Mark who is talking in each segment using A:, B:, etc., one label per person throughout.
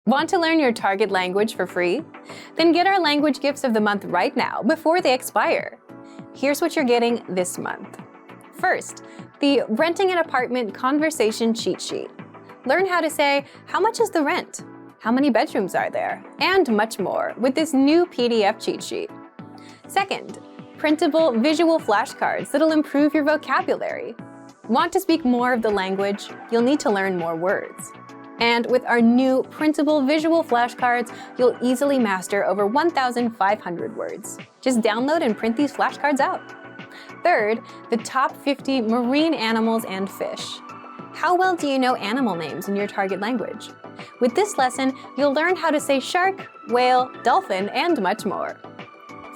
A: Want to learn your target language for free? Then get our language gifts of the month right now before they expire. Here's what you're getting this month. First, the Renting an Apartment Conversation Cheat Sheet. Learn how to say, how much is the rent? How many bedrooms are there? And much more with this new PDF cheat sheet. Second, printable visual flashcards that'll improve your vocabulary. Want to speak more of the language? You'll need to learn more words. And with our new printable visual flashcards, you'll easily master over 1,500 words. Just download and print these flashcards out. Third, the top 50 marine animals and fish. How well do you know animal names in your target language? With this lesson, you'll learn how to say shark, whale, dolphin, and much more.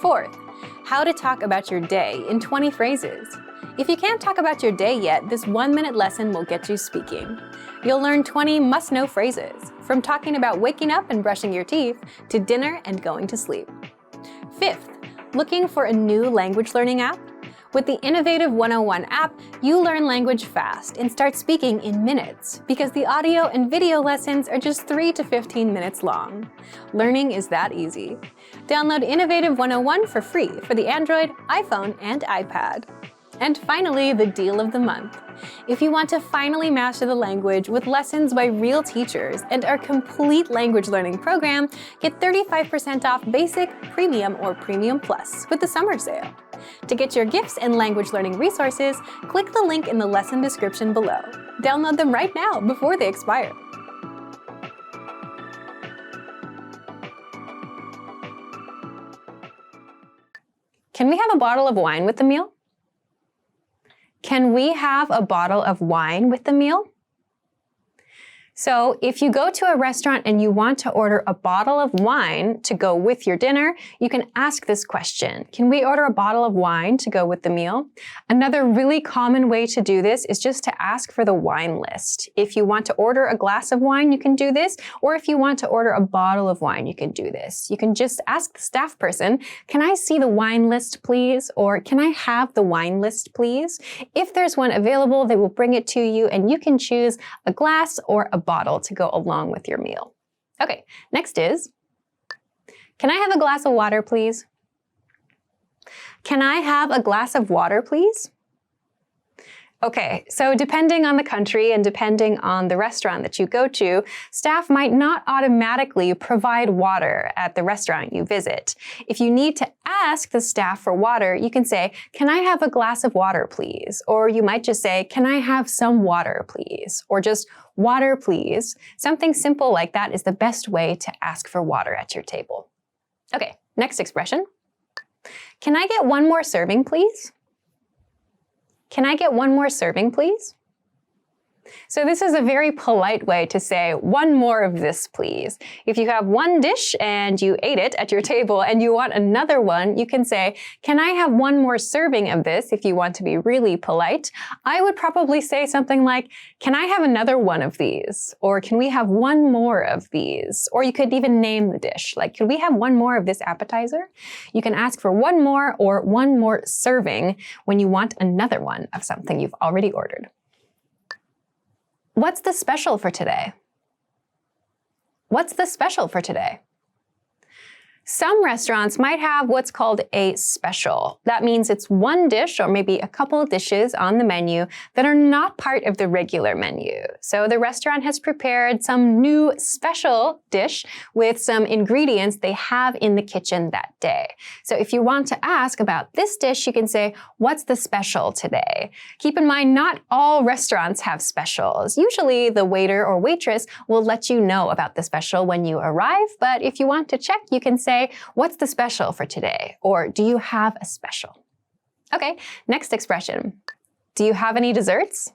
A: Fourth, how to talk about your day in 20 phrases. If you can't talk about your day yet, this 1-minute lesson will get you speaking. You'll learn 20 must-know phrases, from talking about waking up and brushing your teeth to dinner and going to sleep. Fifth, looking for a new language learning app? With the Innovative 101 app, you learn language fast and start speaking in minutes because the audio and video lessons are just 3 to 15 minutes long. Learning is that easy. Download Innovative 101 for free for the Android, iPhone, and iPad. And finally, the deal of the month. If you want to finally master the language with lessons by real teachers and our complete language learning program, get 35% off Basic, Premium, or Premium Plus with the summer sale. To get your gifts and language learning resources, click the link in the lesson description below. Download them right now before they expire. Can we have a bottle of wine with the meal? Can we have a bottle of wine with the meal? So if you go to a restaurant and you want to order a bottle of wine to go with your dinner, you can ask this question. Can we order a bottle of wine to go with the meal? Another really common way to do this is just to ask for the wine list. If you want to order a glass of wine, you can do this. Or if you want to order a bottle of wine, you can do this. You can just ask the staff person, can I see the wine list, please? Or can I have the wine list, please? If there's one available, they will bring it to you and you can choose a glass or a bottle to go along with your meal. Okay, next is, can I have a glass of water, please? Can I have a glass of water, please? Okay, so depending on the country and depending on the restaurant that you go to, staff might not automatically provide water at the restaurant you visit. If you need to ask the staff for water, you can say, can I have a glass of water, please? Or you might just say, can I have some water, please? Or just water, please. Something simple like that is the best way to ask for water at your table. Okay, next expression. Can I get one more serving, please? Can I get one more serving, please? So this is a very polite way to say, one more of this, please. If you have one dish and you ate it at your table and you want another one, you can say, can I have one more serving of this if you want to be really polite? I would probably say something like, can I have another one of these? Or can we have one more of these? Or you could even name the dish, like, can we have one more of this appetizer? You can ask for one more or one more serving when you want another one of something you've already ordered. What's the special for today? What's the special for today? Some restaurants might have what's called a special. That means it's one dish or maybe a couple of dishes on the menu that are not part of the regular menu. So the restaurant has prepared some new special dish with some ingredients they have in the kitchen that day. So if you want to ask about this dish, you can say, what's the special today? Keep in mind, not all restaurants have specials. Usually the waiter or waitress will let you know about the special when you arrive, but if you want to check, you can say, what's the special for today? Or do you have a special? Okay, next expression. Do you have any desserts?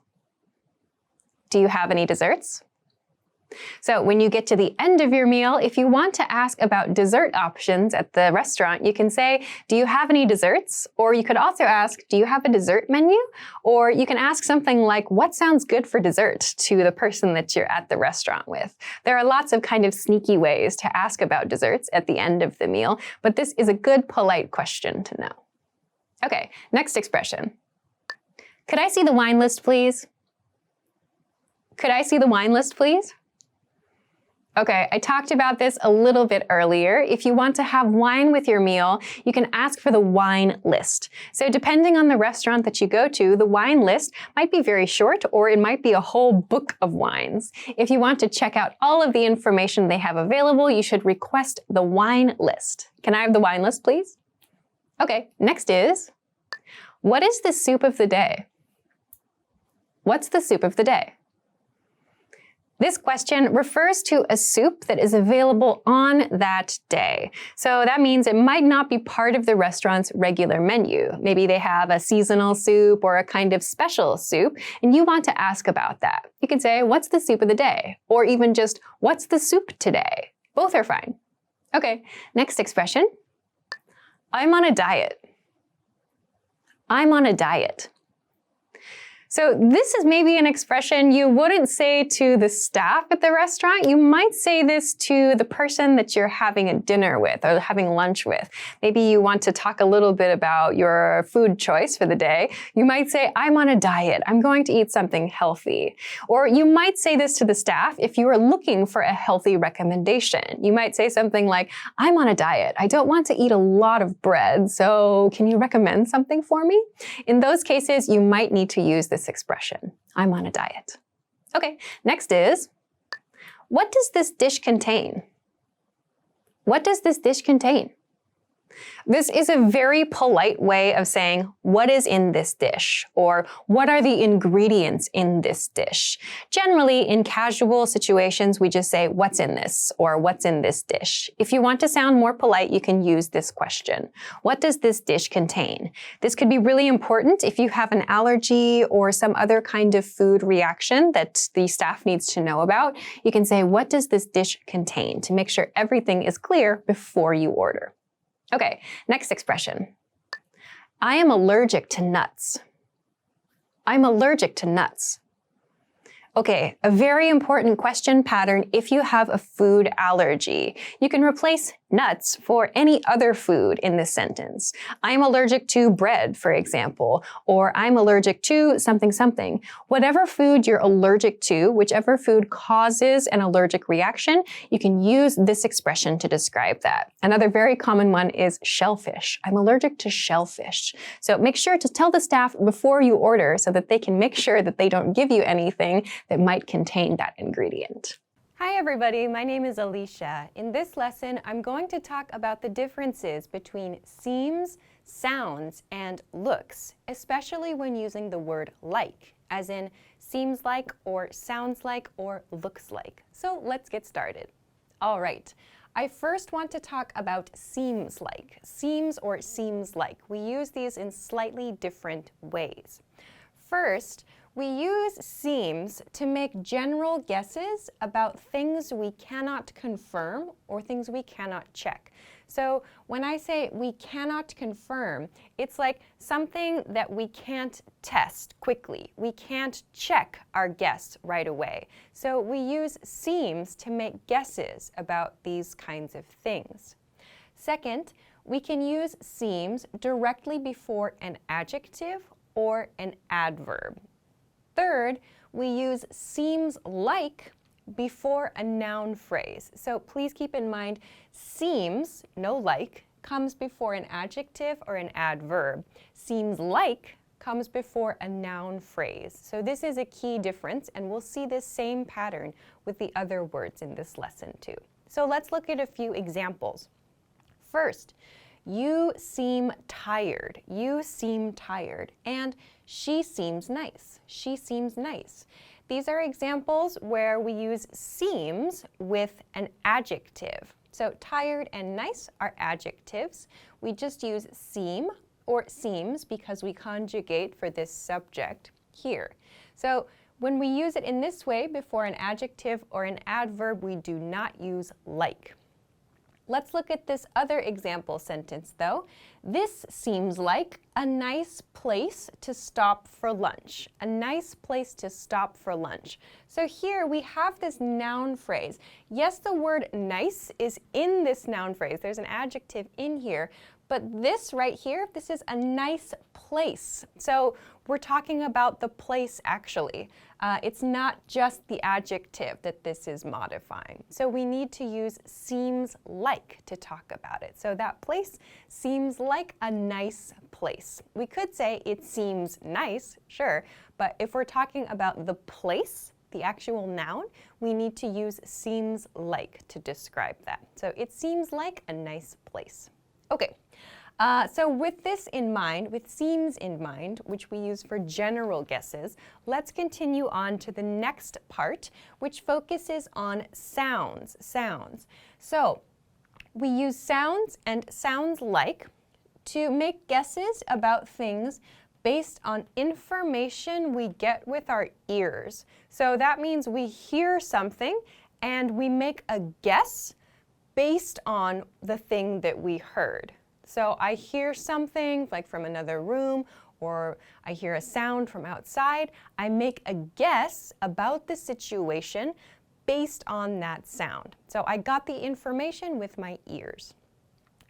A: Do you have any desserts? So when you get to the end of your meal, if you want to ask about dessert options at the restaurant, you can say, do you have any desserts? Or you could also ask, do you have a dessert menu? Or you can ask something like, what sounds good for dessert to the person that you're at the restaurant with? There are lots of kind of sneaky ways to ask about desserts at the end of the meal, but this is a good polite question to know. Okay, next expression. Could I see the wine list, please? Could I see the wine list, please? Okay, I talked about this a little bit earlier. If you want to have wine with your meal, you can ask for the wine list. So depending on the restaurant that you go to, the wine list might be very short or it might be a whole book of wines. If you want to check out all of the information they have available, you should request the wine list. Can I have the wine list, please? Okay, next is, what is the soup of the day? What's the soup of the day? This question refers to a soup that is available on that day. So that means it might not be part of the restaurant's regular menu. Maybe they have a seasonal soup or a kind of special soup, and you want to ask about that. You can say, what's the soup of the day? Or even just, what's the soup today? Both are fine. Okay, next expression. I'm on a diet. I'm on a diet. So this is maybe an expression you wouldn't say to the staff at the restaurant. You might say this to the person that you're having a dinner with or having lunch with. Maybe you want to talk a little bit about your food choice for the day. You might say, I'm on a diet. I'm going to eat something healthy. Or you might say this to the staff if you are looking for a healthy recommendation. You might say something like, I'm on a diet. I don't want to eat a lot of bread, so can you recommend something for me? In those cases, you might need to use this expression. I'm on a diet. Okay, next is, what does this dish contain? What does this dish contain? This is a very polite way of saying, what is in this dish? Or what are the ingredients in this dish? Generally, in casual situations, we just say, what's in this? Or what's in this dish? If you want to sound more polite, you can use this question. What does this dish contain? This could be really important if you have an allergy or some other kind of food reaction that the staff needs to know about. You can say, what does this dish contain? To make sure everything is clear before you order. Okay, next expression. I am allergic to nuts. I'm allergic to nuts. Okay, a very important question pattern if you have a food allergy. You can replace nuts for any other food in this sentence. I'm allergic to bread, for example, or I'm allergic to something something. Whatever food you're allergic to, whichever food causes an allergic reaction, you can use this expression to describe that. Another very common one is shellfish. I'm allergic to shellfish. So make sure to tell the staff before you order so that they can make sure that they don't give you anything that might contain that ingredient.
B: Hi everybody, my name is Alicia. In this lesson, I'm going to talk about the differences between seems, sounds, and looks, especially when using the word like, as in seems like or sounds like or looks like. So let's get started. All right, I first want to talk about seems like. Seems or seems like. We use these in slightly different ways. First, we use seems to make general guesses about things we cannot confirm or things we cannot check. So when I say we cannot confirm, it's like something that we can't test quickly. We can't check our guess right away. So we use seems to make guesses about these kinds of things. Second, we can use seems directly before an adjective or an adverb. Third, we use seems like before a noun phrase. So please keep in mind, seems, no like, comes before an adjective or an adverb. Seems like comes before a noun phrase. So this is a key difference, and we'll see this same pattern with the other words in this lesson too. So let's look at a few examples. First, you seem tired. You seem tired. And she seems nice. She seems nice. These are examples where we use seems with an adjective. So tired and nice are adjectives. We just use seem or seems because we conjugate for this subject here. So when we use it in this way before an adjective or an adverb, we do not use like. Let's look at this other example sentence though. This seems like a nice place to stop for lunch. A nice place to stop for lunch. So here we have this noun phrase. Yes, the word nice is in this noun phrase. There's an adjective in here, But this right here, this is a nice place. So we're talking about the place actually. It's not just the adjective that this is modifying. So we need to use seems like to talk about it. So that place seems like a nice place. We could say it seems nice, sure, but if we're talking about the place, the actual noun, we need to use seems like to describe that. So it seems like a nice place. Okay. So with this in mind, with seems in mind, which we use for general guesses, let's continue on to the next part, which focuses on sounds. So we use sounds and sounds like to make guesses about things based on information we get with our ears. So that means we hear something and we make a guess based on the thing that we heard. So I hear something like from another room, or I hear a sound from outside. I make a guess about the situation based on that sound. So I got the information with my ears.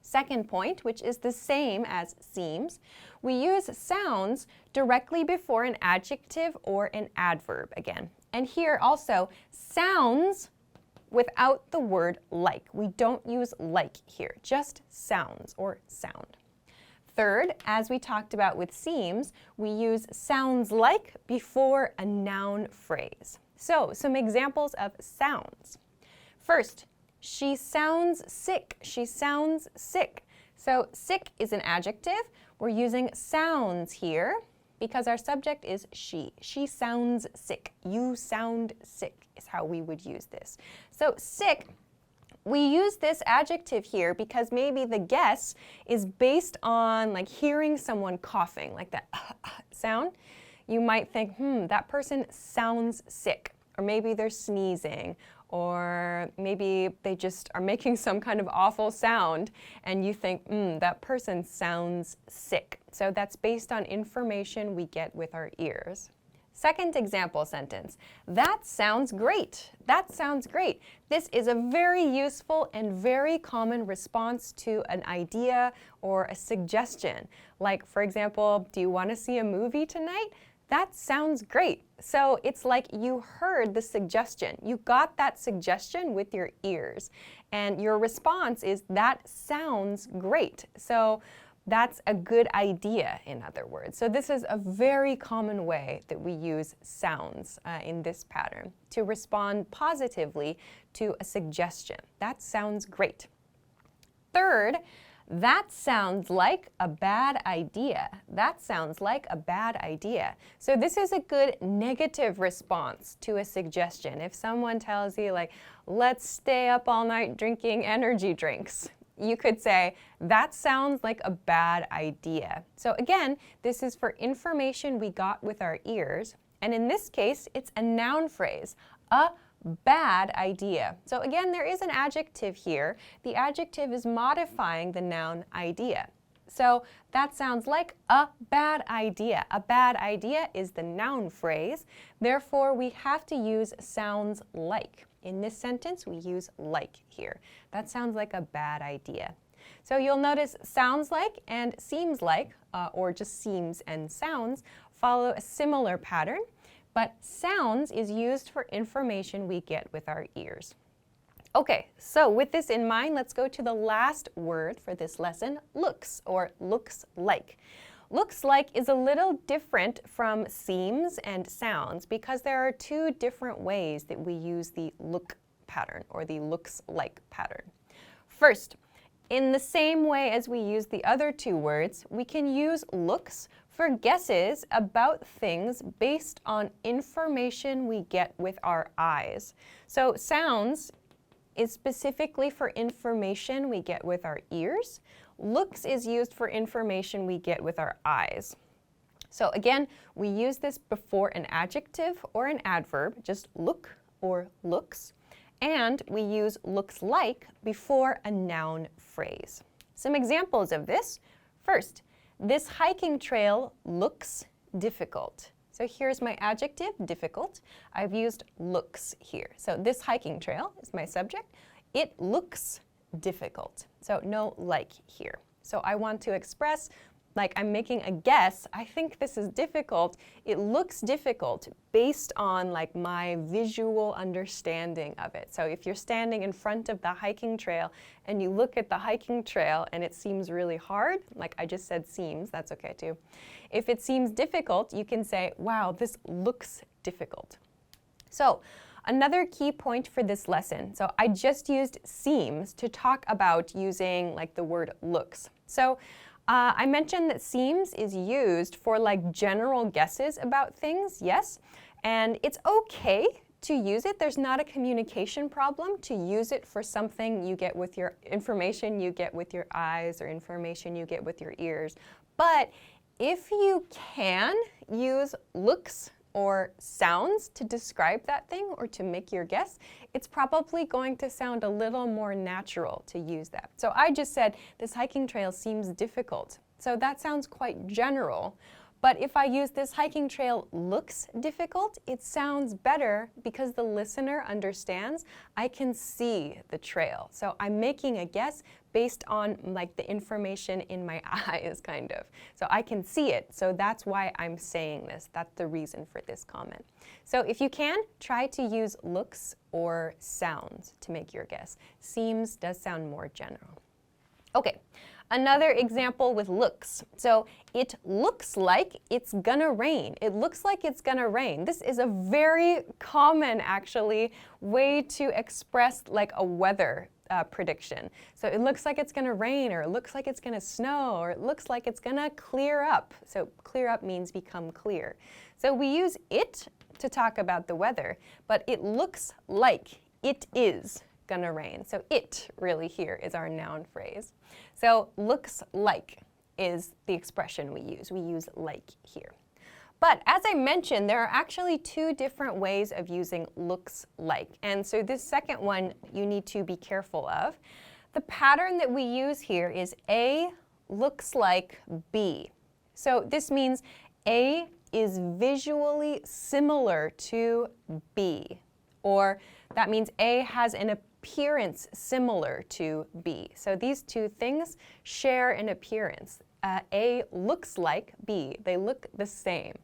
B: Second point, which is the same as seems, we use sounds directly before an adjective or an adverb again. And here also, sounds without the word like. We don't use like here, just sounds or sound. Third, as we talked about with seems, we use sounds like before a noun phrase. So, some examples of sounds. First, she sounds sick. She sounds sick. So, sick is an adjective. We're using sounds here because our subject is she. She sounds sick. You sound sick is how we would use this. So sick, we use this adjective here because maybe the guess is based on like hearing someone coughing, like that sound. You might think, that person sounds sick. Or maybe they're sneezing. Or maybe they just are making some kind of awful sound and you think, that person sounds sick. So that's based on information we get with our ears. Second example sentence, that sounds great. That sounds great. This is a very useful and very common response to an idea or a suggestion. Like, for example, do you want to see a movie tonight? That sounds great. So it's like you heard the suggestion. You got that suggestion with your ears. And your response is, that sounds great. So that's a good idea, in other words. So this is a very common way that we use sounds in this pattern to respond positively to a suggestion. That sounds great. Third, that sounds like a bad idea. That sounds like a bad idea. So this is a good negative response to a suggestion. If someone tells you like, let's stay up all night drinking energy drinks, you could say, that sounds like a bad idea. So again, this is for information we got with our ears. And in this case, it's a noun phrase, a bad idea. So again, there is an adjective here. The adjective is modifying the noun idea. So that sounds like a bad idea. A bad idea is the noun phrase. Therefore, we have to use sounds like. In this sentence, we use like here. That sounds like a bad idea. So you'll notice sounds like and seems like, or just seems and sounds, follow a similar pattern. But sounds is used for information we get with our ears. Okay, so with this in mind, let's go to the last word for this lesson, looks, or looks like. Looks like is a little different from seems and sounds because there are two different ways that we use the look pattern or the looks like pattern. First, in the same way as we use the other two words, we can use looks for guesses about things based on information we get with our eyes. So sounds is specifically for information we get with our ears. Looks is used for information we get with our eyes. So again, we use this before an adjective or an adverb, just look or looks. And we use looks like before a noun phrase. Some examples of this. First, this hiking trail looks difficult. So here's my adjective, difficult. I've used looks here. So this hiking trail is my subject. It looks difficult. So no like here. So I want to express like I'm making a guess. I think this is difficult. It looks difficult based on like my visual understanding of it. So if you're standing in front of the hiking trail and you look at the hiking trail and it seems really hard, like I just said seems, that's okay too. If it seems difficult, you can say, wow, this looks difficult. So another key point for this lesson, so I just used seems to talk about using like the word looks. So I mentioned that seems is used for like general guesses about things, yes, and it's okay to use it. There's not a communication problem to use it for something you get with your information you get with your eyes or information you get with your ears. But if you can use looks or sounds to describe that thing or to make your guess, it's probably going to sound a little more natural to use that. So I just said, this hiking trail seems difficult. So that sounds quite general. But if I use this hiking trail looks difficult, it sounds better because the listener understands I can see the trail. So I'm making a guess based on like the information in my eyes, kind of. So I can see it, so that's why I'm saying this. That's the reason for this comment. So if you can, try to use looks or sounds to make your guess. Seems does sound more general. Okay. Another example with looks. So it looks like it's gonna rain. It looks like it's gonna rain. This is a very common, actually, way to express like a weather prediction. So it looks like it's gonna rain, or it looks like it's gonna snow, or it looks like it's gonna clear up. So clear up means become clear. So we use it to talk about the weather, but it looks like it is gonna rain. So it really here is our noun phrase. So looks like is the expression we use. We use like here. But as I mentioned, there are actually two different ways of using looks like. And so this second one you need to be careful of. The pattern that we use here is A looks like B. So this means A is visually similar to B, or that means A has an appearance similar to B. So these two things share an appearance. A looks like B. They look the same.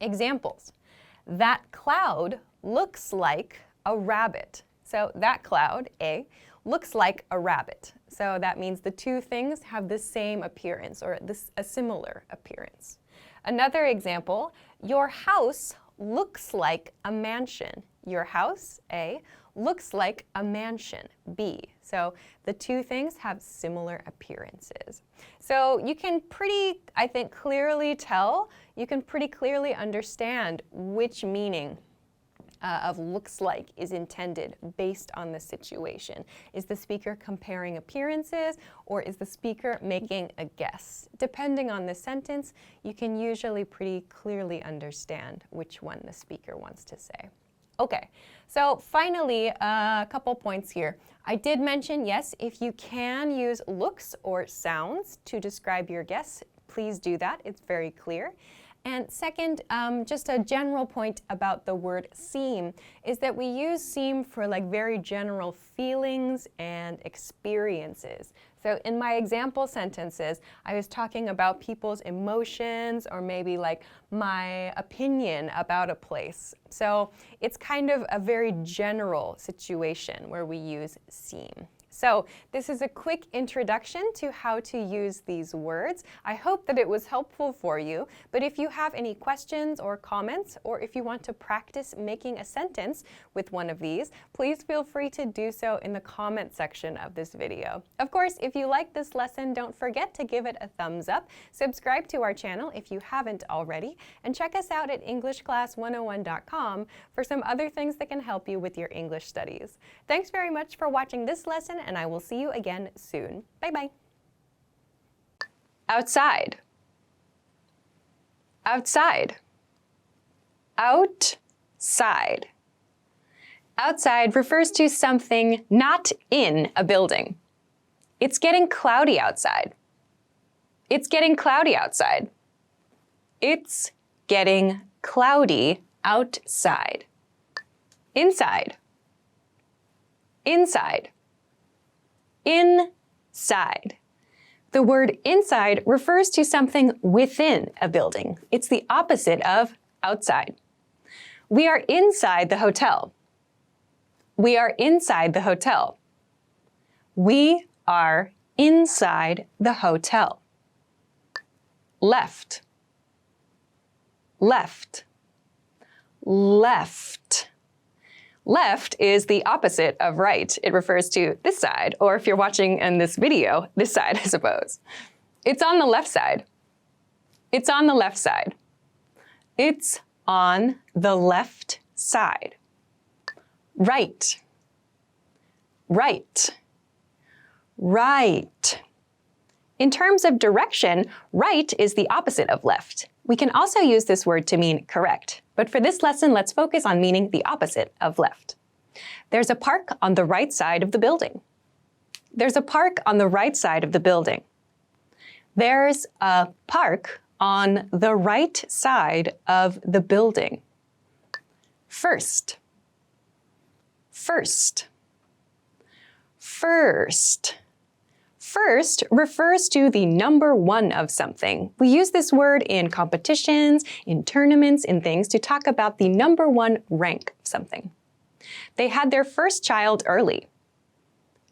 B: Examples. That cloud looks like a rabbit. So that cloud, A, looks like a rabbit. So that means the two things have the same appearance, or a similar appearance. Another example, your house looks like a mansion. Your house, A, looks like a mansion, B. So the two things have similar appearances. So you can pretty, I think, clearly tell, you can pretty clearly understand which meaning of looks like is intended based on the situation. Is the speaker comparing appearances, or is the speaker making a guess? Depending on the sentence, you can usually pretty clearly understand which one the speaker wants to say. Okay, so finally, a couple points here. I did mention, yes, if you can use looks or sounds to describe your guess, please do that. It's very clear. And second, just a general point about the word seem is that we use seem for like very general feelings and experiences. So in my example sentences, I was talking about people's emotions or maybe like my opinion about a place. So it's kind of a very general situation where we use seem. So this is a quick introduction to how to use these words. I hope that it was helpful for you, but if you have any questions or comments, or if you want to practice making a sentence with one of these, please feel free to do so in the comment section of this video. Of course, if you like this lesson, don't forget to give it a thumbs up, subscribe to our channel if you haven't already, and check us out at EnglishClass101.com for some other things that can help you with your English studies. Thanks very much for watching this lesson, and I will see you again soon. Bye-bye.
A: Outside. Outside. Outside. Outside refers to something not in a building. It's getting cloudy outside. It's getting cloudy outside. It's getting cloudy outside. Inside. Inside. Inside. The word inside refers to something within a building. It's the opposite of outside. We are inside the hotel. We are inside the hotel. We are inside the hotel. Left. Left. Left. Left is the opposite of right. It refers to this side, or if you're watching in this video, this side, I suppose. It's on the left side. It's on the left side. It's on the left side. Right. Right. Right. In terms of direction, right is the opposite of left. We can also use this word to mean correct, but for this lesson, let's focus on meaning the opposite of left. There's a park on the right side of the building. There's a park on the right side of the building. There's a park on the right side of the building. First. First. First. First refers to the number one of something. We use this word in competitions, in tournaments, in things to talk about the number one rank of something. They had their first child early.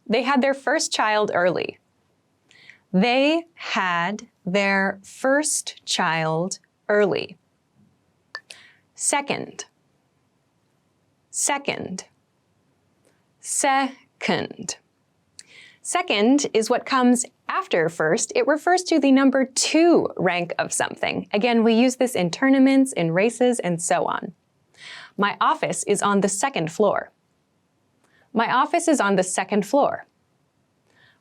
A: They had their first child early. They had their first child early. Second. Second. Second. Second is what comes after first. It refers to the number two rank of something. Again, we use this in tournaments, in races, and so on. My office is on the second floor. My office is on the second floor.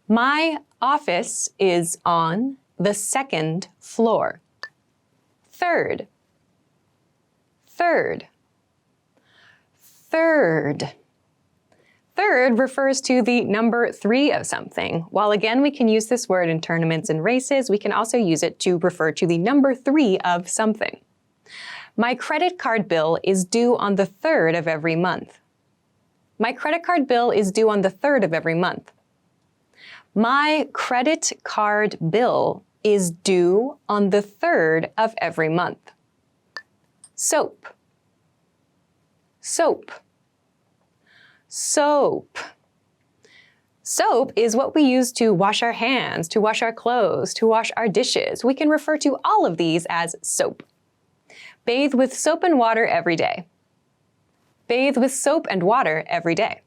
A: My office is on the second floor. Third. Third. Third. Third refers to the number three of something. While again we can use this word in tournaments and races, we can also use it to refer to the number three of something. My credit card bill is due on the 3rd of every month. My credit card bill is due on the 3rd of every month. My credit card bill is due on the 3rd of every month. Soap. Soap. Soap. Soap is what we use to wash our hands, to wash our clothes, to wash our dishes. We can refer to all of these as soap. Bathe with soap and water every day. Bathe with soap and water every day.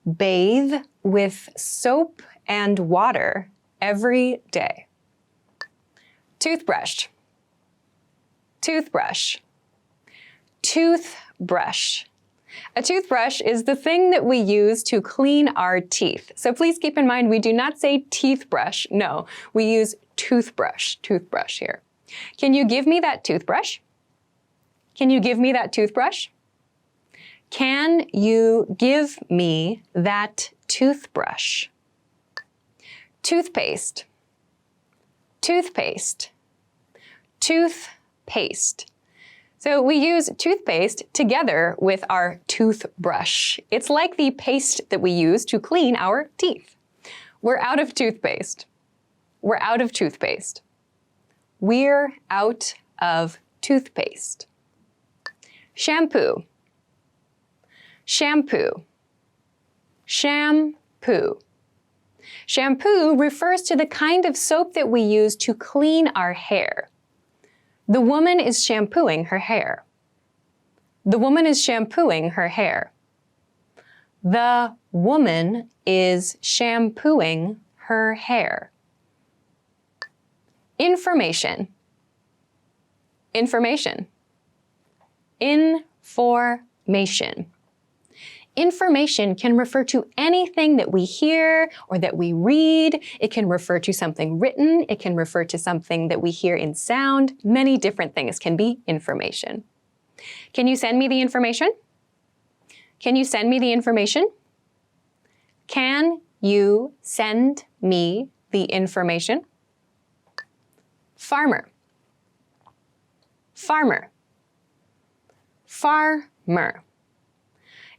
A: Bathe with soap and water every day. Toothbrush. Toothbrush. Toothbrush. A toothbrush is the thing that we use to clean our teeth. So please keep in mind, we do not say teeth brush. No, we use toothbrush, toothbrush here. Can you give me that toothbrush? Can you give me that toothbrush? Can you give me that toothbrush? Toothpaste. Toothpaste. Toothpaste. So we use toothpaste together with our toothbrush. It's like the paste that we use to clean our teeth. We're out of toothpaste. We're out of toothpaste. We're out of toothpaste. Shampoo. Shampoo. Shampoo. Shampoo refers to the kind of soap that we use to clean our hair. The woman is shampooing her hair. The woman is shampooing her hair. The woman is shampooing her hair. Information. Information. Information. Information can refer to anything that we hear or that we read. It can refer to something written. It can refer to something that we hear in sound. Many different things can be information. Can you send me the information? Can you send me the information? Can you send me the information? Farmer. Farmer. Farmer.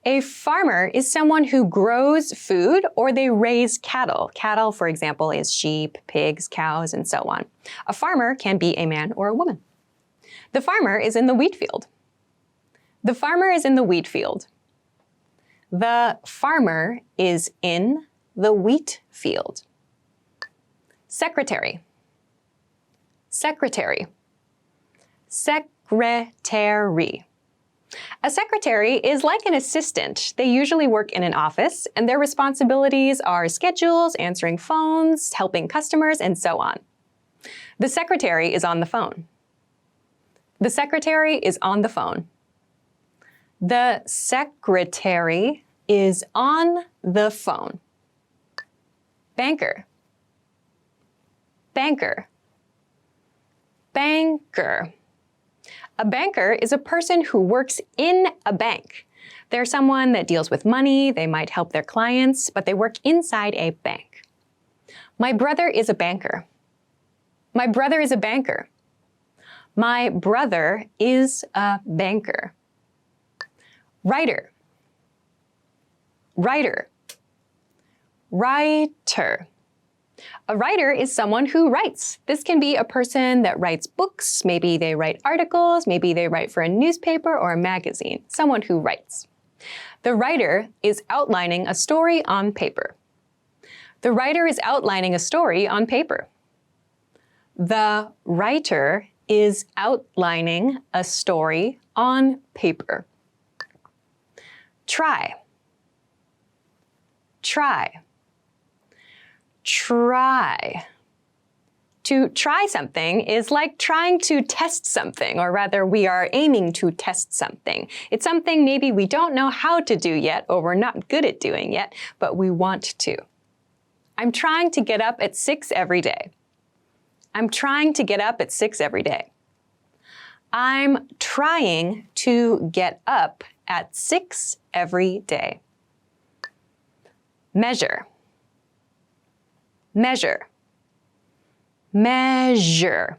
A: A farmer is someone who grows food or they raise cattle. Cattle, for example, is sheep, pigs, cows, and so on. A farmer can be a man or a woman. The farmer is in the wheat field. The farmer is in the wheat field. The farmer is in the wheat field. Secretary. Secretary. Secretary. A secretary is like an assistant. They usually work in an office, and their responsibilities are schedules, answering phones, helping customers, and so on. The secretary is on the phone. The secretary is on the phone. The secretary is on the phone. Banker. Banker. Banker. A banker is a person who works in a bank. They're someone that deals with money, they might help their clients, but they work inside a bank. My brother is a banker. My brother is a banker. My brother is a banker. Writer. Writer. Writer. A writer is someone who writes. This can be a person that writes books, maybe they write articles, maybe they write for a newspaper or a magazine, someone who writes. The writer is outlining a story on paper. The writer is outlining a story on paper. The writer is outlining a story on paper. Try. Try. Try. To try something is like trying to test something, or rather we are aiming to test something. It's something maybe we don't know how to do yet, or we're not good at doing yet, but we want to. I'm trying to get up at 6 every day. I'm trying to get up at 6 every day. I'm trying to get up at 6 every day. Measure. Measure. Measure.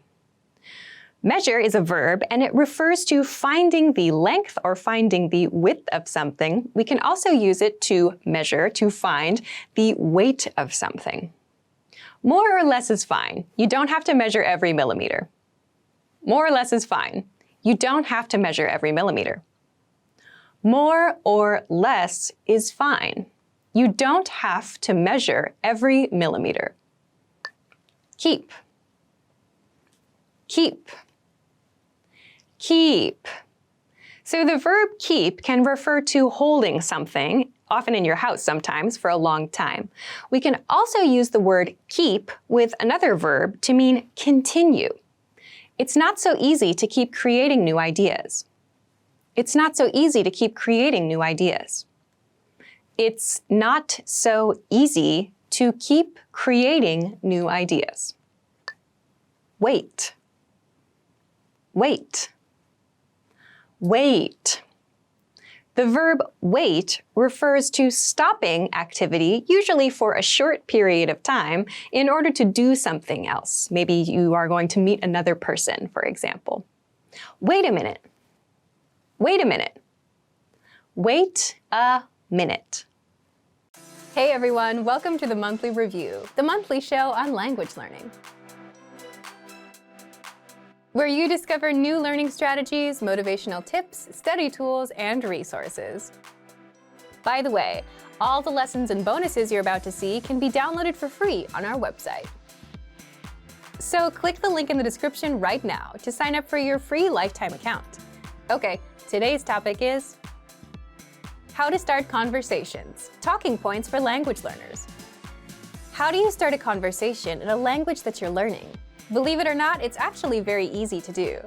A: Measure is a verb and it refers to finding the length or finding the width of something. We can also use it to measure, to find the weight of something. More or less is fine. You don't have to measure every millimeter. More or less is fine. You don't have to measure every millimeter. More or less is fine. You don't have to measure every millimeter. Keep. Keep. Keep. So the verb keep can refer to holding something, often in your house sometimes, for a long time. We can also use the word keep with another verb to mean continue. It's not so easy to keep creating new ideas. It's not so easy to keep creating new ideas. It's not so easy to keep creating new ideas. Wait. Wait. Wait. The verb wait refers to stopping activity, usually for a short period of time, in order to do something else. Maybe you are going to meet another person, for example. Wait a minute. Wait a minute. Wait a minute.
B: Hey everyone, welcome to the Monthly Review, the monthly show on language learning, where you discover new learning strategies, motivational tips, study tools, and resources. By the way, all the lessons and bonuses you're about to see can be downloaded for free on our website. So click the link in the description right now to sign up for your free lifetime account. Okay, today's topic is how to start conversations, talking points for language learners. How do you start a conversation in a language that you're learning? Believe it or not, it's actually very easy to do.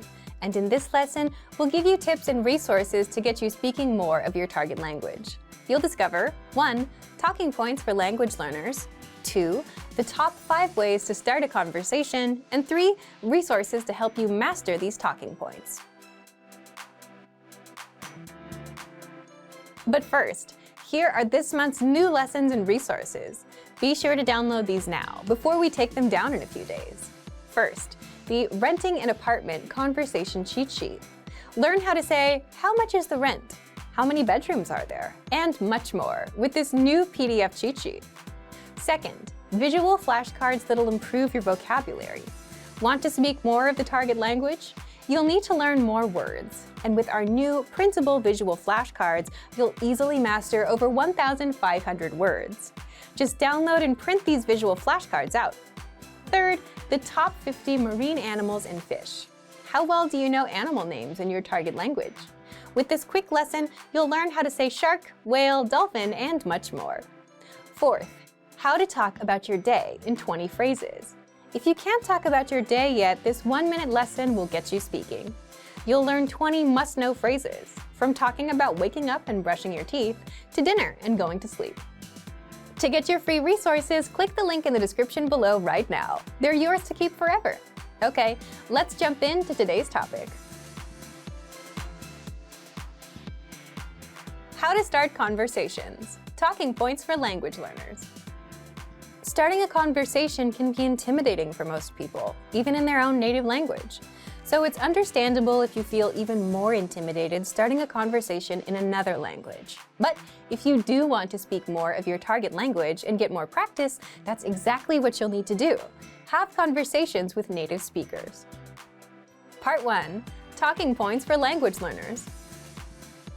B: And in this lesson, we'll give you tips and resources to get you speaking more of your target language. You'll discover 1. Talking points for language learners, 2. The top 5 ways to start a conversation, and 3. Resources to help you master these talking points. But first, here are this month's new lessons and resources. Be sure to download these now, before we take them down in a few days. First, the Renting an Apartment Conversation Cheat Sheet. Learn how to say, how much is the rent?
A: How many bedrooms are there? And much more with this new PDF cheat sheet. Second, visual flashcards that'll improve your vocabulary. Want to speak more of the target language? You'll need to learn more words. And with our new printable visual flashcards, you'll easily master over 1,500 words. Just download and print these visual flashcards out. Third, the top 50 marine animals and fish. How well do you know animal names in your target language? With this quick lesson, you'll learn how to say shark, whale, dolphin, and much more. Fourth, how to talk about your day in 20 phrases. If you can't talk about your day yet, this 1-minute lesson will get you speaking. You'll learn 20 must-know phrases, from talking about waking up and brushing your teeth to dinner and going to sleep. To get your free resources, click the link in the description below right now. They're yours to keep forever. Okay, let's jump into today's topic. How to start conversations. Talking points for language learners. Starting a conversation can be intimidating for most people, even in their own native language. So it's understandable if you feel even more intimidated starting a conversation in another language. But if you do want to speak more of your target language and get more practice, that's exactly what you'll need to do. Have conversations with native speakers. Part 1. Talking points for language learners.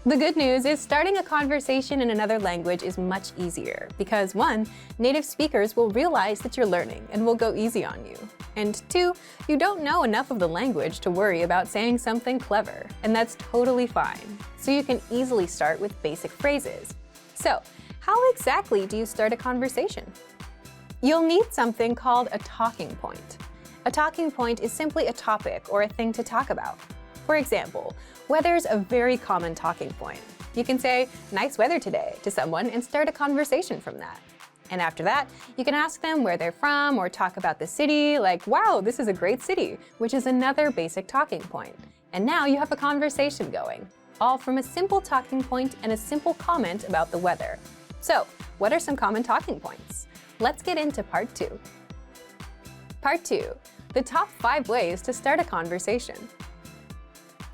A: The good news is starting a conversation in another language is much easier because 1. Native speakers will realize that you're learning and will go easy on you. And 2. You don't know enough of the language to worry about saying something clever, and that's totally fine. So you can easily start with basic phrases. So, how exactly do you start a conversation? You'll need something called a talking point. A talking point is simply a topic or a thing to talk about. For example, weather's a very common talking point. You can say, "Nice weather today," to someone and start a conversation from that. And after that, you can ask them where they're from or talk about the city, like, "Wow, this is a great city," which is another basic talking point. And now you have a conversation going, all from a simple talking point and a simple comment about the weather. So, what are some common talking points? Let's get into part 2. Part 2, the top 5 ways to start a conversation.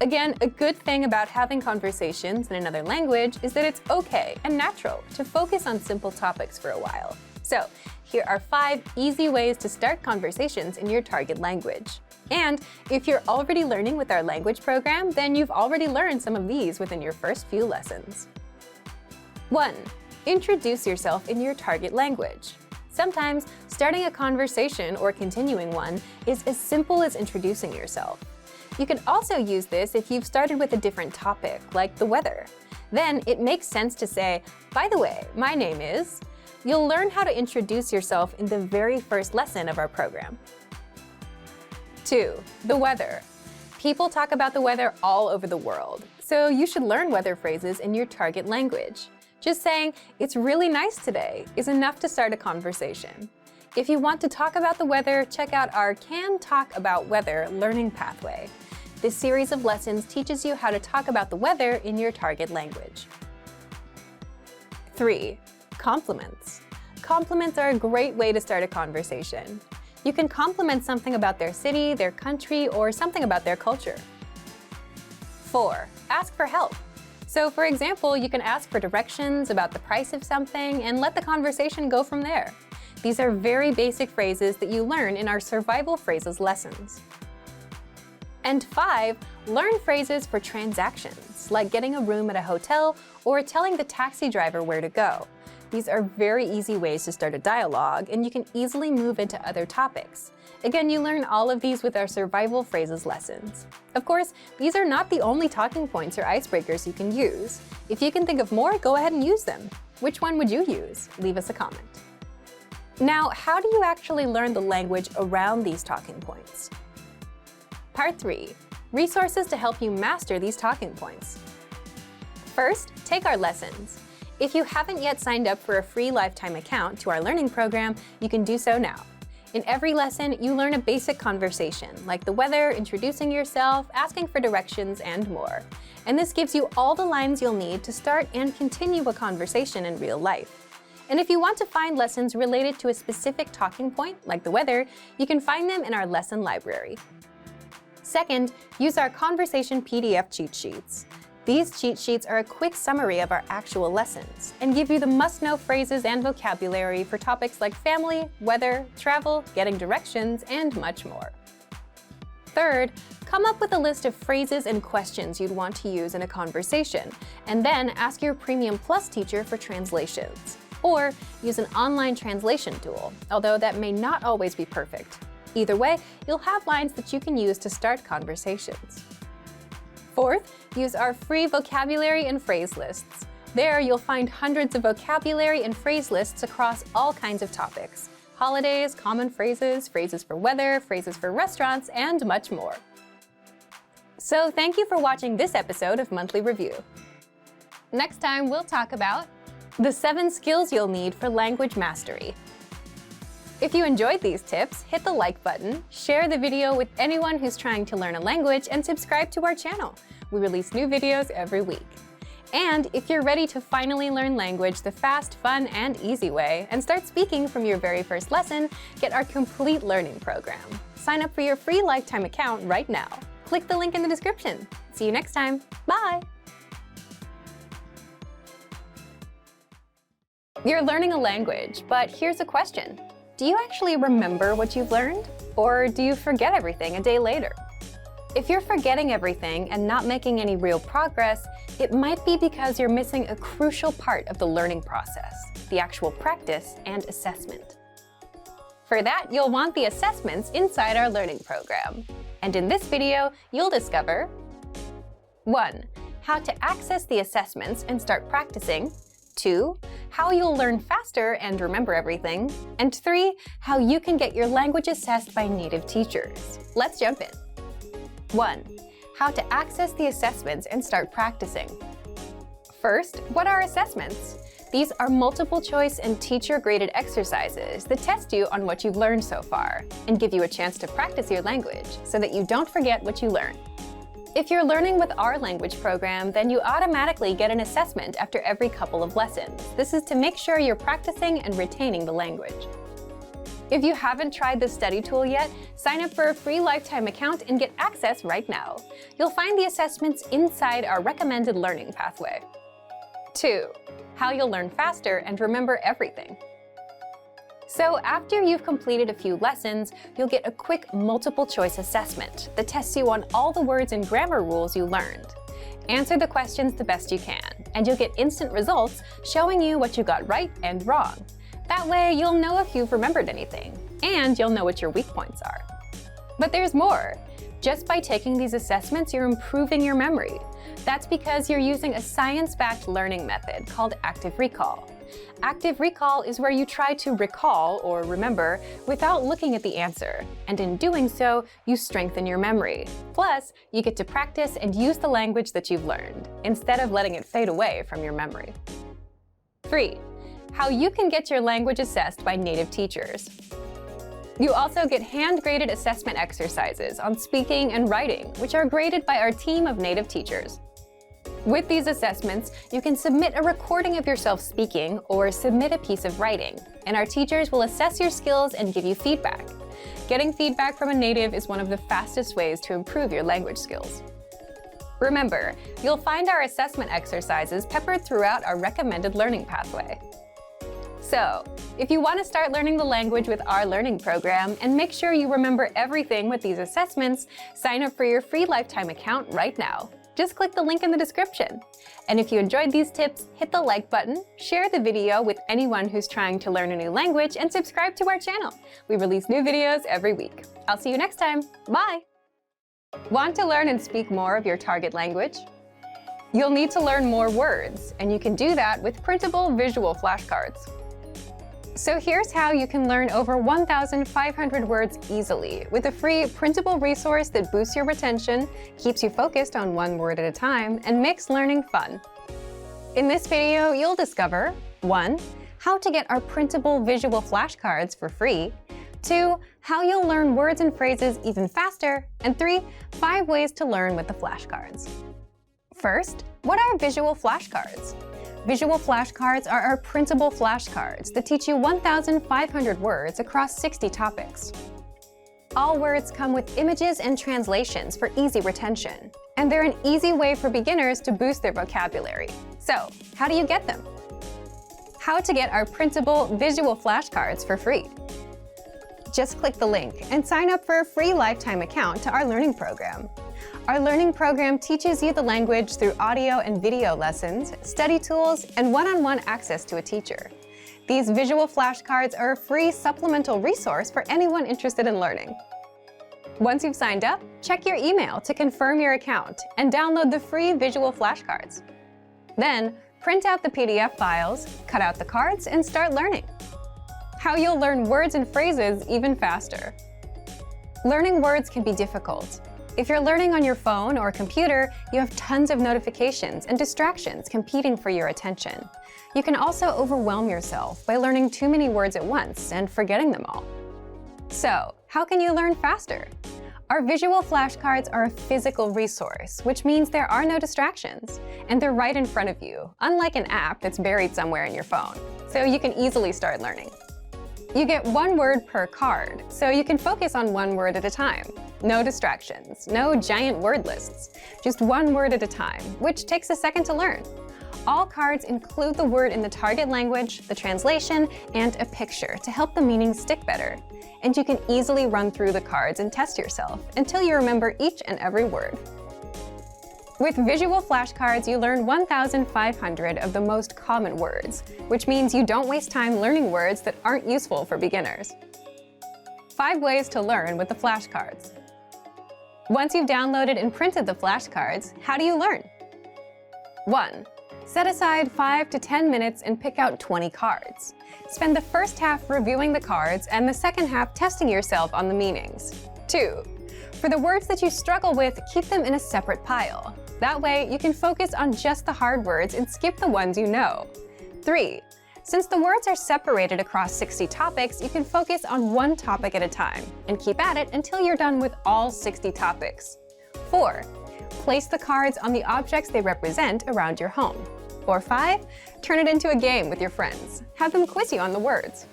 A: Again, a good thing about having conversations in another language is that it's okay and natural to focus on simple topics for a while. So, here are 5 easy ways to start conversations in your target language. And if you're already learning with our language program, then you've already learned some of these within your first few lessons. 1. Introduce yourself in your target language. Sometimes, starting a conversation or continuing one is as simple as introducing yourself. You can also use this if you've started with a different topic, like the weather. Then it makes sense to say, "By the way, my name is..." You'll learn how to introduce yourself in the very first lesson of our program. 2. The weather. People talk about the weather all over the world, so you should learn weather phrases in your target language. Just saying, "It's really nice today," is enough to start a conversation. If you want to talk about the weather, check out our Can Talk About Weather learning pathway. This series of lessons teaches you how to talk about the weather in your target language. 3. Compliments. Compliments are a great way to start a conversation. You can compliment something about their city, their country, or something about their culture. 4. Ask for help. So, for example, you can ask for directions about the price of something and let the conversation go from there. These are very basic phrases that you learn in our survival phrases lessons. And 5, learn phrases for transactions, like getting a room at a hotel or telling the taxi driver where to go. These are very easy ways to start a dialogue, and you can easily move into other topics. Again, you learn all of these with our survival phrases lessons. Of course, these are not the only talking points or icebreakers you can use. If you can think of more, go ahead and use them. Which one would you use? Leave us a comment. Now, how do you actually learn the language around these talking points? Part 3. Resources to help you master these talking points. First, take our lessons. If you haven't yet signed up for a free lifetime account to our learning program, you can do so now. In every lesson, you learn a basic conversation, like the weather, introducing yourself, asking for directions, and more. And this gives you all the lines you'll need to start and continue a conversation in real life. And if you want to find lessons related to a specific talking point, like the weather, you can find them in our lesson library. Second, use our conversation PDF cheat sheets. These cheat sheets are a quick summary of our actual lessons and give you the must-know phrases and vocabulary for topics like family, weather, travel, getting directions, and much more. Third, come up with a list of phrases and questions you'd want to use in a conversation, and then ask your Premium Plus teacher for translations. Or use an online translation tool, although that may not always be perfect. Either way, you'll have lines that you can use to start conversations. Fourth, use our free vocabulary and phrase lists. There, you'll find hundreds of vocabulary and phrase lists across all kinds of topics: holidays, common phrases, phrases for weather, phrases for restaurants, and much more. So thank you for watching this episode of Monthly Review. Next time, we'll talk about the 7 skills you'll need for language mastery. If you enjoyed these tips, hit the like button, share the video with anyone who's trying to learn a language, and subscribe to our channel. We release new videos every week. And if you're ready to finally learn language the fast, fun, and easy way, and start speaking from your very first lesson, get our complete learning program. Sign up for your free lifetime account right now. Click the link in the description. See you next time. Bye! You're learning a language, but here's a question. Do you actually remember what you've learned? Or do you forget everything a day later? If you're forgetting everything and not making any real progress, it might be because you're missing a crucial part of the learning process, the actual practice and assessment. For that, you'll want the assessments inside our learning program. And in this video, you'll discover 1. How to access the assessments and start practicing. 2. How you'll learn faster and remember everything. And 3. How you can get your language assessed by native teachers. Let's jump in. 1. How to access the assessments and start practicing. First, what are assessments? These are multiple choice and teacher-graded exercises that test you on what you've learned so far and give you a chance to practice your language so that you don't forget what you learned. If you're learning with our language program, then you automatically get an assessment after every couple of lessons. This is to make sure you're practicing and retaining the language. If you haven't tried this study tool yet, sign up for a free lifetime account and get access right now. You'll find the assessments inside our recommended learning pathway. 2. How you'll learn faster and remember everything. So after you've completed a few lessons, you'll get a quick multiple-choice assessment that tests you on all the words and grammar rules you learned. Answer the questions the best you can, and you'll get instant results showing you what you got right and wrong. That way, you'll know if you've remembered anything, and you'll know what your weak points are. But there's more. Just by taking these assessments, you're improving your memory. That's because you're using a science-backed learning method called active recall. Active recall is where you try to recall or remember without looking at the answer, and in doing so, you strengthen your memory. Plus, you get to practice and use the language that you've learned, instead of letting it fade away from your memory. 3. How you can get your language assessed by native teachers. You also get hand-graded assessment exercises on speaking and writing, which are graded by our team of native teachers. With these assessments, you can submit a recording of yourself speaking or submit a piece of writing, and our teachers will assess your skills and give you feedback. Getting feedback from a native is one of the fastest ways to improve your language skills. Remember, you'll find our assessment exercises peppered throughout our recommended learning pathway. So, if you want to start learning the language with our learning program and make sure you remember everything with these assessments, sign up for your free lifetime account right now. Just click the link in the description. And if you enjoyed these tips, hit the like button, share the video with anyone who's trying to learn a new language, and subscribe to our channel. We release new videos every week. I'll see you next time. Bye! Want to learn and speak more of your target language? You'll need to learn more words, and you can do that with printable visual flashcards. So here's how you can learn over 1,500 words easily with a free printable resource that boosts your retention, keeps you focused on one word at a time, and makes learning fun. In this video, you'll discover 1. How to get our printable visual flashcards for free. 2. How you'll learn words and phrases even faster. And 3. 5 ways to learn with the flashcards. First, what are visual flashcards? Visual flashcards are our printable flashcards that teach you 1,500 words across 60 topics.
B: All words come with images and translations for easy retention, and they're an easy way for beginners to boost their vocabulary. So, how do you get them? How to get our printable visual flashcards for free. Just click the link and sign up for a free lifetime account to our learning program. Our learning program teaches you the language through audio and video lessons, study tools, and one-on-one access to a teacher. These visual flashcards are a free supplemental resource for anyone interested in learning. Once you've signed up, check your email to confirm your account and download the free visual flashcards. Then, print out the PDF files, cut out the cards, and start learning. How you'll learn words and phrases even faster. Learning words can be difficult. If you're learning on your phone or computer, you have tons of notifications and distractions competing for your attention. You can also overwhelm yourself by learning too many words at once and forgetting them all. So, how can you learn faster? Our visual flashcards are a physical resource, which means there are no distractions, and they're right in front of you, unlike an app that's buried somewhere in your phone, so you can easily start learning. You get one word per card, so you can focus on one word at a time. No distractions, no giant word lists, just one word at a time, which takes a second to learn. All cards include the word in the target language, the translation, and a picture to help the meaning stick better. And you can easily run through the cards and test yourself until you remember each and every word. With visual flashcards, you learn 1,500 of the most common words, which means you don't waste time learning words that aren't useful for beginners. 5 ways to learn with the flashcards. Once you've downloaded and printed the flashcards, how do you learn? 1. Set aside 5 to 10 minutes and pick out 20 cards. Spend the first half reviewing the cards and the second half testing yourself on the meanings. 2. For the words that you struggle with, keep them in a separate pile. That way, you can focus on just the hard words and skip the ones you know. 3. Since the words are separated across 60 topics, you can focus on one topic at a time and keep at it until you're done with all 60 topics. 4. Place the cards on the objects they represent around your home. Or 5. Turn it into a game with your friends. Have them quiz you on the words.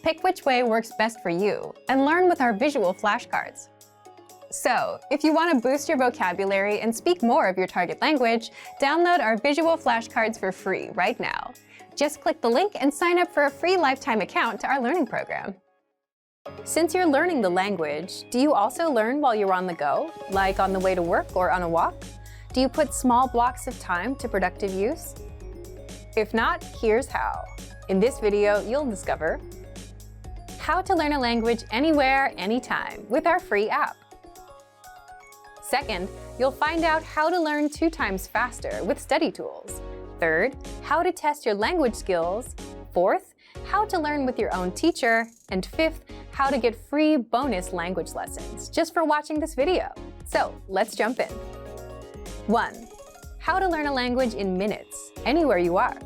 B: Pick which way works best for you and learn with our visual flashcards. So, if you want to boost your vocabulary and speak more of your target language, download our visual flashcards for free right now. Just click the link and sign up for a free lifetime account to our learning program. Since you're learning the language, do you also learn while you're on the go, like on the way to work or on a walk? Do you put small blocks of time to productive use? If not, here's how. In this video, you'll discover how to learn a language anywhere, anytime with our free app. Second, you'll find out how to learn 2 times faster with study tools. Third, how to test your language skills. Fourth, how to learn with your own teacher. And fifth, how to get free bonus language lessons just for watching this video. So let's jump in. 1. How to learn a language in minutes, anywhere you are.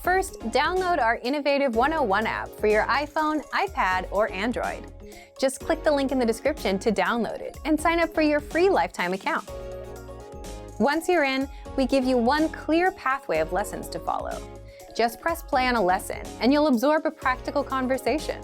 B: First, download our innovative 101 app for your iPhone, iPad, or Android. Just click the link in the description to download it and sign up for your free lifetime account. Once you're in, we give you one clear pathway of lessons to follow. Just press play on a lesson and you'll absorb a practical conversation.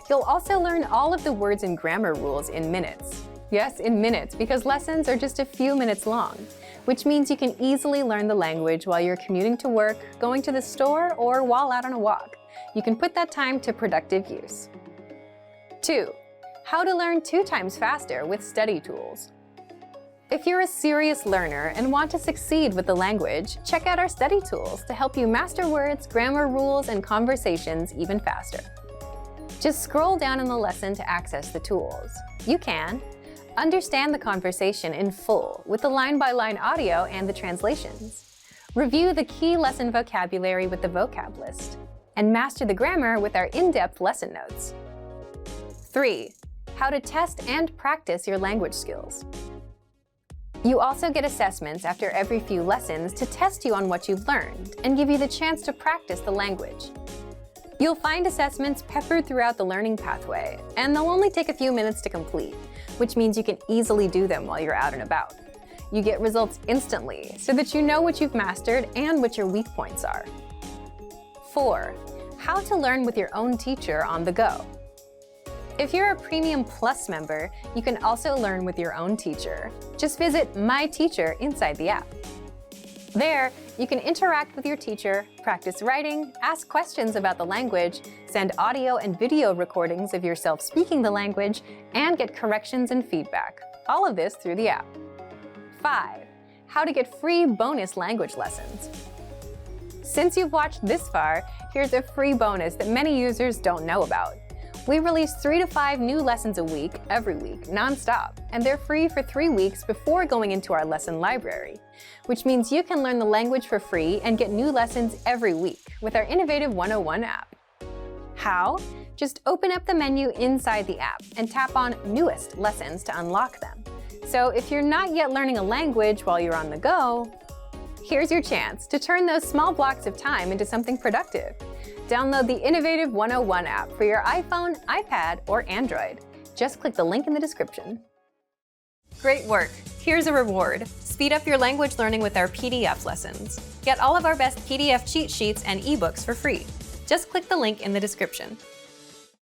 B: You'll also learn all of the words and grammar rules in minutes. Yes, in minutes, because lessons are just a few minutes long, which means you can easily learn the language while you're commuting to work, going to the store, or while out on a walk. You can put that time to productive use. 2. How to learn 2 times faster with study tools. If you're a serious learner and want to succeed with the language, check out our study tools to help you master words, grammar rules, and conversations even faster. Just scroll down in the lesson to access the tools. You can understand the conversation in full with the line-by-line audio and the translations. Review the key lesson vocabulary with the vocab list. And master the grammar with our in-depth lesson notes. 3. How to test and practice your language skills. You also get assessments after every few lessons to test you on what you've learned and give you the chance to practice the language. You'll find assessments peppered throughout the learning pathway, and they'll only take a few minutes to complete, which means you can easily do them while you're out and about. You get results instantly so that you know what you've mastered and what your weak points are. 4. How to learn with your own teacher on the go.
A: If you're a Premium Plus member, you can also learn with your own teacher. Just visit My Teacher inside the app. There, you can interact with your teacher, practice writing, ask questions about the language, send audio and video recordings of yourself speaking the language, and get corrections and feedback. All of this through the app. 5. How to get free bonus language lessons. Since you've watched this far, here's a free bonus that many users don't know about. We release 3 to 5 new lessons a week, every week, non-stop, and they're free for 3 weeks before going into our lesson library, which means you can learn the language for free and get new lessons every week with our innovative 101 app. How? Just open up the menu inside the app and tap on Newest Lessons to unlock them. So if you're not yet learning a language while you're on the go, here's your chance to turn those small blocks of time into something productive. Download the innovative 101 app for your iPhone, iPad, or Android. Just click the link in the description. Great work! Here's a reward. Speed up your language learning with our PDF lessons. Get all of our best PDF cheat sheets and ebooks for free. Just click the link in the description.